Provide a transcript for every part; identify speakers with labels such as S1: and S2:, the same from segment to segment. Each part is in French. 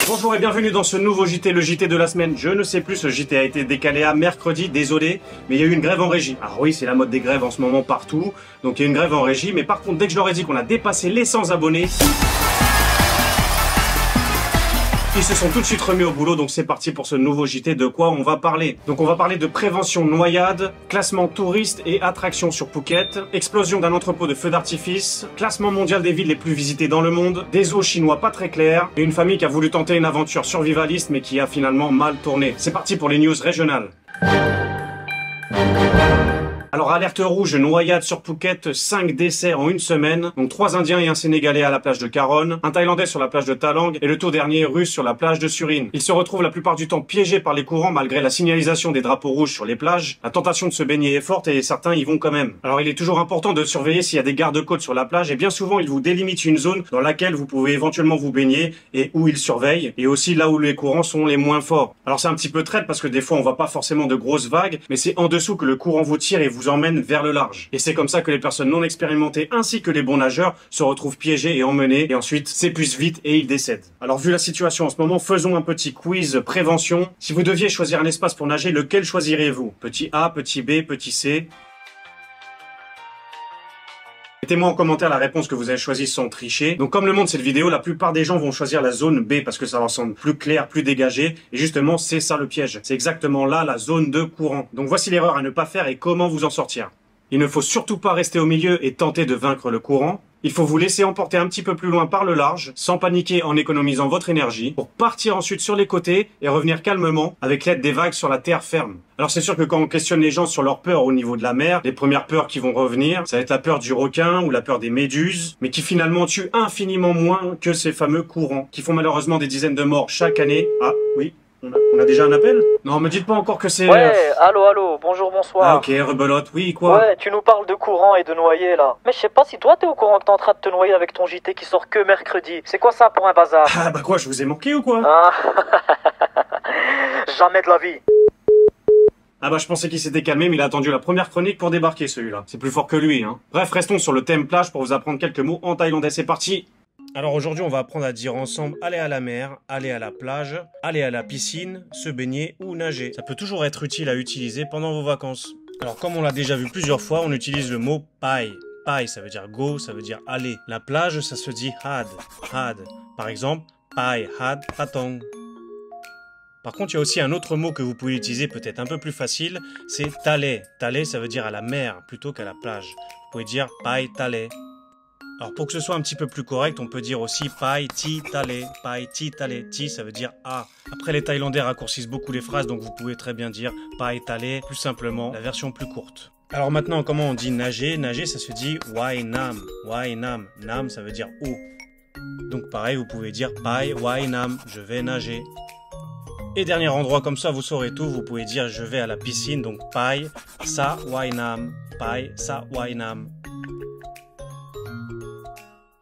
S1: Bonjour et bienvenue dans ce nouveau JT, le JT de la semaine. Je ne sais plus, ce JT a été décalé à mercredi, désolé, mais il y a eu une grève en régie. Alors oui, c'est la mode des grèves en ce moment partout, donc il y a une grève en régie, mais par contre, dès que je leur ai dit qu'on a dépassé les 100 abonnés, ils se sont tout de suite remis au boulot, donc c'est parti pour ce nouveau JT. De quoi on va parler? Donc on va parler de prévention noyade, classement touristes et attractions sur Phuket, explosion d'un entrepôt de feux d'artifice, classement mondial des villes les plus visitées dans le monde, des eaux chinois pas très clairs, et une famille qui a voulu tenter une aventure survivaliste mais qui a finalement mal tourné. C'est parti pour les news régionales. Alors alerte rouge, noyade sur Phuket, 5 décès en une semaine, donc 3 Indiens et un Sénégalais à la plage de Karon, un Thaïlandais sur la plage de Talang et le tout dernier russe sur la plage de Surin. Ils se retrouvent la plupart du temps piégés par les courants malgré la signalisation des drapeaux rouges sur les plages. La tentation de se baigner est forte et certains y vont quand même. Alors il est toujours important de surveiller s'il y a des gardes-côtes sur la plage et bien souvent ils vous délimitent une zone dans laquelle vous pouvez éventuellement vous baigner et où ils surveillent et aussi là où les courants sont les moins forts. Alors c'est un petit peu traite parce que des fois on voit pas forcément de grosses vagues mais c'est en dessous que le courant vous tire et vous emmène vers le large. Et c'est comme ça que les personnes non expérimentées ainsi que les bons nageurs se retrouvent piégés et emmenés et ensuite s'épuisent vite et ils décèdent. Alors vu la situation en ce moment, faisons un petit quiz prévention. Si vous deviez choisir un espace pour nager, lequel choisiriez-vous? Petit A, petit B, petit C? Mettez-moi en commentaire la réponse que vous avez choisie sans tricher. Donc comme le montre cette vidéo, la plupart des gens vont choisir la zone B parce que ça leur semble plus clair, plus dégagé. Et justement, c'est ça le piège. C'est exactement là la zone de courant. Donc voici l'erreur à ne pas faire et comment vous en sortir. Il ne faut surtout pas rester au milieu et tenter de vaincre le courant. Il faut vous laisser emporter un petit peu plus loin par le large, sans paniquer en économisant votre énergie, pour partir ensuite sur les côtés et revenir calmement avec l'aide des vagues sur la terre ferme. Alors c'est sûr que quand on questionne les gens sur leur peur au niveau de la mer, les premières peurs qui vont revenir, ça va être la peur du requin ou la peur des méduses, mais qui finalement tuent infiniment moins que ces fameux courants, qui font malheureusement des dizaines de morts chaque année. Ah oui, on a déjà un appel? Non, me dites pas encore que c'est...
S2: Ouais, allô, bonjour, bonsoir.
S1: Ah ok, rebelote, oui, quoi?
S2: Ouais, tu nous parles de courant et de noyer, là. Mais je sais pas si toi t'es au courant que t'es en train de te noyer avec ton JT qui sort que mercredi. C'est quoi ça pour un bazar?
S1: Ah bah quoi, je vous ai manqué ou quoi?
S2: Ah, jamais de la vie.
S1: Ah bah je pensais qu'il s'était calmé, mais il a attendu la première chronique pour débarquer celui-là. C'est plus fort que lui, hein. Bref, restons sur le thème plage pour vous apprendre quelques mots en thaïlandais, c'est parti. Alors aujourd'hui, on va apprendre à dire ensemble aller à la mer, aller à la plage, aller à la piscine, se baigner ou nager. Ça peut toujours être utile à utiliser pendant vos vacances. Alors comme on l'a déjà vu plusieurs fois, on utilise le mot pai. Pai, ça veut dire go, ça veut dire aller. La plage, ça se dit had, had. Par exemple, pai had patong. Par contre, il y a aussi un autre mot que vous pouvez utiliser peut-être un peu plus facile, c'est tale. Tale, ça veut dire à la mer plutôt qu'à la plage. Vous pouvez dire pai tale. Alors pour que ce soit un petit peu plus correct, on peut dire aussi pai ti tale. Pai ti tale. Ti, ça veut dire ah. Après, les Thaïlandais raccourcissent beaucoup les phrases, donc vous pouvez très bien dire pai tale, plus simplement, la version plus courte. Alors maintenant, comment on dit nager? Nager, ça se dit wai nam. Wai nam. Nam, ça veut dire eau. Donc pareil, vous pouvez dire pai wai nam, je vais nager. Et dernier endroit, comme ça vous saurez tout, vous pouvez dire je vais à la piscine, donc pai sa wai nam. Pai sa wai nam.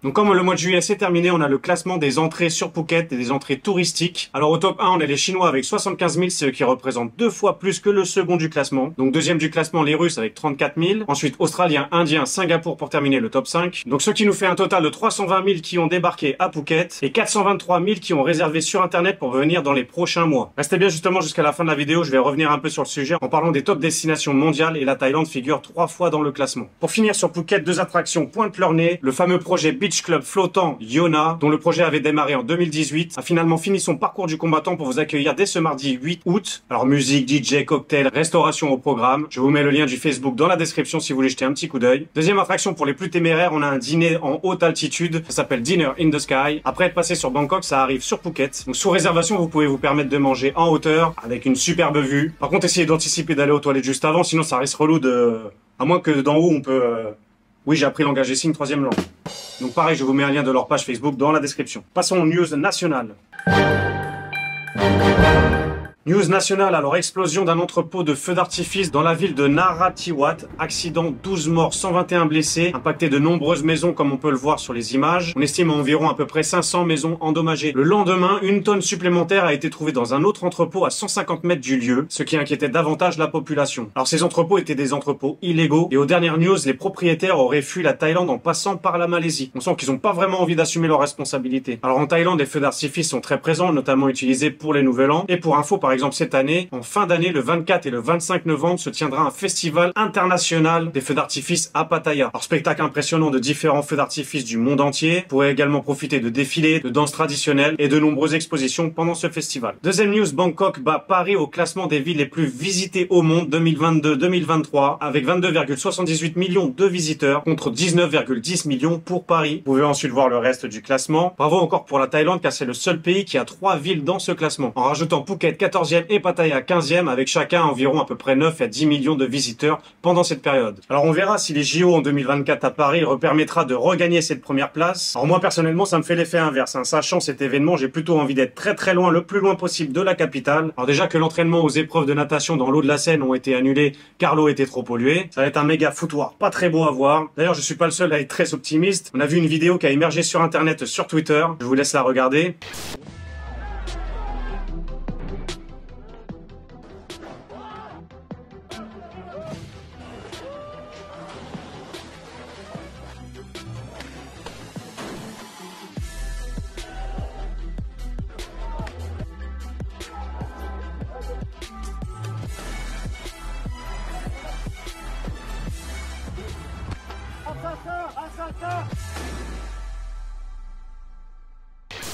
S1: Donc comme le mois de juillet s'est terminé, on a le classement des entrées sur Phuket et des entrées touristiques. Alors au top 1, on a les Chinois avec 75 000, ce qui représente 2 fois plus que le second du classement. Donc deuxième du classement, les Russes avec 34 000. Ensuite Australiens, Indiens, Singapour pour terminer le top 5. Donc ce qui nous fait un total de 320 000 qui ont débarqué à Phuket et 423 000 qui ont réservé sur internet pour venir dans les prochains mois. Restez bien justement jusqu'à la fin de la vidéo, je vais revenir un peu sur le sujet en parlant des top destinations mondiales et la Thaïlande figure 3 fois dans le classement. Pour finir sur Phuket, 2 attractions pointent leur nez. Le fameux projet Beach Club flottant Yona, dont le projet avait démarré en 2018, a finalement fini son parcours du combattant pour vous accueillir dès ce mardi 8 août. Alors musique, DJ, cocktail, restauration au programme. Je vous mets le lien du Facebook dans la description si vous voulez jeter un petit coup d'œil. Deuxième attraction pour les plus téméraires, on a un dîner en haute altitude. Ça s'appelle Dinner in the Sky. Après être passé sur Bangkok, ça arrive sur Phuket. Donc sous réservation, vous pouvez vous permettre de manger en hauteur avec une superbe vue. Par contre, essayez d'anticiper d'aller aux toilettes juste avant, sinon ça reste relou de... À moins que d'en haut, on peut... Oui, j'ai appris langage des signes, 3e langue. Donc pareil, je vous mets un lien de leur page Facebook dans la description. Passons aux news nationales. News nationale, alors explosion d'un entrepôt de feux d'artifice dans la ville de Narathiwat. Accident, 12 morts, 121 blessés, impacté de nombreuses maisons comme on peut le voir sur les images. On estime à environ à peu près 500 maisons endommagées. Le lendemain, une tonne supplémentaire a été trouvée dans un autre entrepôt à 150 mètres du lieu, ce qui inquiétait davantage la population. Alors ces entrepôts étaient des entrepôts illégaux et aux dernières news, les propriétaires auraient fui la Thaïlande en passant par la Malaisie. On sent qu'ils n'ont pas vraiment envie d'assumer leurs responsabilités. Alors en Thaïlande, les feux d'artifice sont très présents, notamment utilisés pour les Nouvel An. Et pour info, par exemple, cette année, en fin d'année, le 24 et le 25 novembre, se tiendra un festival international des feux d'artifice à Pattaya. Alors spectacle impressionnant de différents feux d'artifice du monde entier. Vous pourrez également profiter de défilés, de danses traditionnelles et de nombreuses expositions pendant ce festival. Deuxième news, Bangkok bat Paris au classement des villes les plus visitées au monde 2022-2023 avec 22,78 millions de visiteurs contre 19,10 millions pour Paris. Vous pouvez ensuite voir le reste du classement. Bravo encore pour la Thaïlande car c'est le seul pays qui a 3 villes dans ce classement. En rajoutant Phuket 14e et Pattaya 15e avec chacun environ à peu près 9 à 10 millions de visiteurs pendant cette période. Alors on verra si les JO en 2024 à Paris permettra de regagner cette première place. Alors moi personnellement ça me fait l'effet inverse. Sachant cet événement, j'ai plutôt envie d'être très loin, le plus loin possible de la capitale. Alors déjà que l'entraînement aux épreuves de natation dans l'eau de la Seine ont été annulés car l'eau était trop polluée. Ça va être un méga foutoir, pas très beau à voir. D'ailleurs je suis pas le seul à être très optimiste. On a vu une vidéo qui a émergé sur internet, sur Twitter. Je vous laisse la regarder.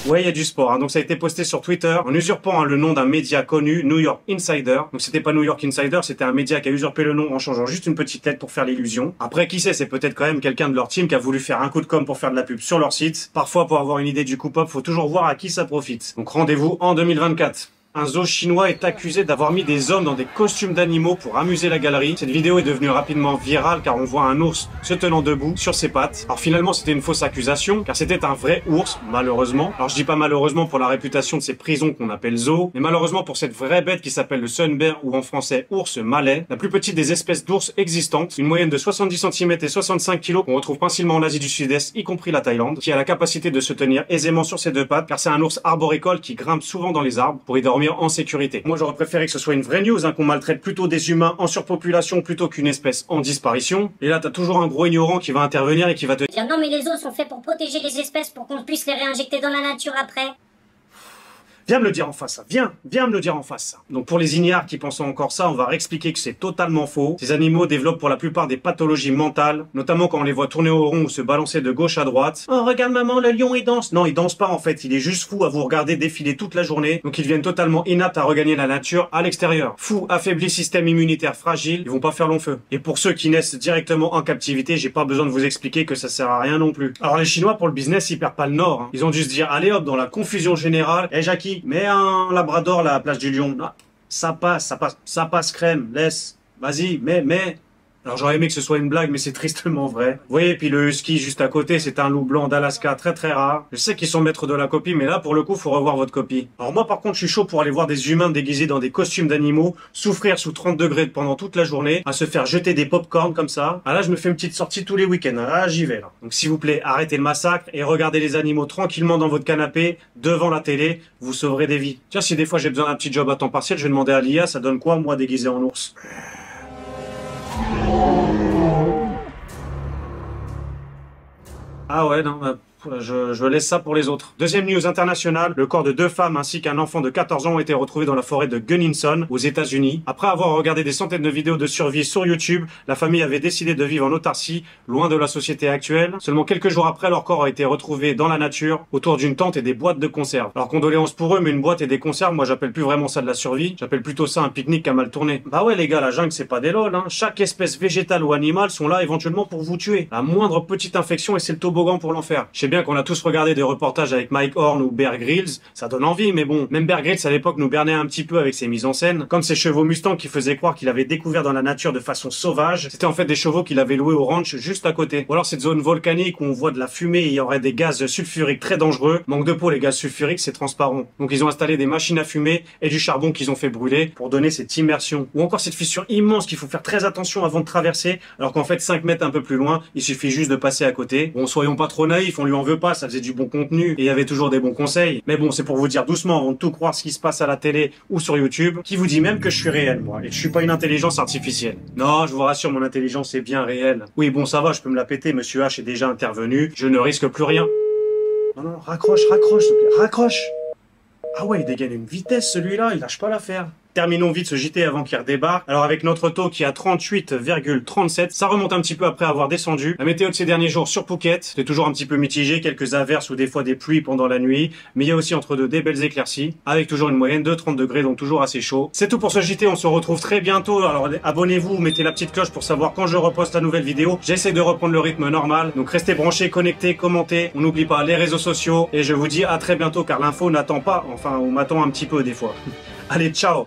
S1: Ouais, il y a du sport. Donc ça a été posté sur Twitter en usurpant le nom d'un média connu, New York Insider. Donc c'était pas New York Insider, c'était un média qui a usurpé le nom en changeant juste une petite lettre pour faire l'illusion. Après, qui sait, c'est peut-être quand même quelqu'un de leur team qui a voulu faire un coup de com pour faire de la pub sur leur site. Parfois, pour avoir une idée du coup pop, faut toujours voir à qui ça profite. Donc rendez-vous en 2024. Un zoo chinois est accusé d'avoir mis des hommes dans des costumes d'animaux pour amuser la galerie. Cette vidéo est devenue rapidement virale car on voit un ours se tenant debout sur ses pattes. Alors finalement c'était une fausse accusation car c'était un vrai ours, malheureusement. Alors je dis pas malheureusement pour la réputation de ces prisons qu'on appelle zoos, mais malheureusement pour cette vraie bête qui s'appelle le sun bear ou en français ours malais, la plus petite des espèces d'ours existantes, une moyenne de 70 cm et 65 kg qu'on retrouve principalement en Asie du Sud-Est, y compris la Thaïlande, qui a la capacité de se tenir aisément sur ses deux pattes car c'est un ours arboricole qui grimpe souvent dans les arbres pour y dormir en sécurité. Moi j'aurais préféré que ce soit une vraie news, qu'on maltraite plutôt des humains en surpopulation plutôt qu'une espèce en disparition. Et là t'as toujours un gros ignorant qui va intervenir et qui va te
S3: dire non mais les zoos sont faits pour protéger les espèces pour qu'on puisse les réinjecter dans la nature après.
S1: Viens me le dire en face, ça. Viens me le dire en face, ça. Donc pour les ignares qui pensent encore ça, on va réexpliquer que c'est totalement faux. Ces animaux développent pour la plupart des pathologies mentales, notamment quand on les voit tourner au rond ou se balancer de gauche à droite. Oh regarde maman, le lion il danse. Non, il danse pas en fait, il est juste fou à vous regarder défiler toute la journée. Donc ils deviennent totalement inaptes à regagner la nature à l'extérieur. Fou, affaibli, système immunitaire fragile, ils vont pas faire long feu. Et pour ceux qui naissent directement en captivité, j'ai pas besoin de vous expliquer que ça sert à rien non plus. Alors les Chinois pour le business, ils perdent pas le nord. Ils ont dû se dire allez hop, dans la confusion générale, Jackie, mets un labrador là à la place du lion. Ah, ça passe crème, laisse. Vas-y, mets. Alors j'aurais aimé que ce soit une blague, mais c'est tristement vrai. Vous voyez, puis le husky juste à côté, c'est un loup blanc d'Alaska très rare. Je sais qu'ils sont maîtres de la copie, mais là pour le coup, faut revoir votre copie. Alors moi par contre, je suis chaud pour aller voir des humains déguisés dans des costumes d'animaux, souffrir sous 30 degrés pendant toute la journée, à se faire jeter des pop-corn comme ça. Ah là, je me fais une petite sortie tous les week-ends. Ah, j'y vais là. Donc s'il vous plaît, arrêtez le massacre et regardez les animaux tranquillement dans votre canapé, devant la télé, vous sauverez des vies. Tiens, si des fois j'ai besoin d'un petit job à temps partiel, je vais demander à l'IA, ça donne quoi moi déguisé en ours? Ah ouais, non, je laisse ça pour les autres. Deuxième news internationale, le corps de 2 femmes ainsi qu'un enfant de 14 ans ont été retrouvés dans la forêt de Gunnison, aux États-Unis. Après avoir regardé des centaines de vidéos de survie sur YouTube, la famille avait décidé de vivre en autarcie, loin de la société actuelle. Seulement quelques jours après, leur corps a été retrouvé dans la nature, autour d'une tente et des boîtes de conserve. Alors condoléances pour eux, mais une boîte et des conserves, moi j'appelle plus vraiment ça de la survie, j'appelle plutôt ça un pique-nique qui a mal tourné. Bah ouais les gars, la jungle c'est pas des lol, Chaque espèce végétale ou animale sont là éventuellement pour vous tuer. La moindre petite infection et c'est le toboggan pour l'enfer. Je sais bien bien qu'on a tous regardé des reportages avec Mike Horn ou Bear Grylls, ça donne envie, mais bon, même Bear Grylls à l'époque nous bernait un petit peu avec ses mises en scène, comme ces chevaux Mustang qui faisaient croire qu'il avait découvert dans la nature de façon sauvage. C'était en fait des chevaux qu'il avait loués au ranch juste à côté. Ou alors cette zone volcanique où on voit de la fumée et il y aurait des gaz sulfuriques très dangereux. Manque de peau, les gaz sulfuriques, c'est transparent. Donc ils ont installé des machines à fumer et du charbon qu'ils ont fait brûler pour donner cette immersion. Ou encore cette fissure immense qu'il faut faire très attention avant de traverser, alors qu'en fait 5 mètres un peu plus loin, il suffit juste de passer à côté. Bon, soyons pas trop naïfs, on lui en veut pas, ça faisait du bon contenu et il y avait toujours des bons conseils. Mais bon, c'est pour vous dire doucement avant de tout croire ce qui se passe à la télé ou sur YouTube, qui vous dit même que je suis réel, moi, et que je suis pas une intelligence artificielle. Non, je vous rassure, mon intelligence est bien réelle. Oui, bon, ça va, je peux me la péter, monsieur H est déjà intervenu, je ne risque plus rien. Non, non, raccroche, s'il te plaît, raccroche. Ah ouais, il dégaine une vitesse celui-là, il lâche pas l'affaire. Terminons vite ce JT avant qu'il redébarque. Alors avec notre taux qui est à 38,37, ça remonte un petit peu après avoir descendu. La météo de ces derniers jours sur Phuket, c'est toujours un petit peu mitigé, quelques averses ou des fois des pluies pendant la nuit, mais il y a aussi entre deux des belles éclaircies, avec toujours une moyenne de 30 degrés, donc toujours assez chaud. C'est tout pour ce JT, on se retrouve très bientôt. Alors abonnez-vous, mettez la petite cloche pour savoir quand je reposte la nouvelle vidéo. J'essaie de reprendre le rythme normal, donc restez branchés, connectés, commentez. On n'oublie pas les réseaux sociaux, et je vous dis à très bientôt car l'info n'attend pas, enfin on m'attend un petit peu des fois. Allez, ciao!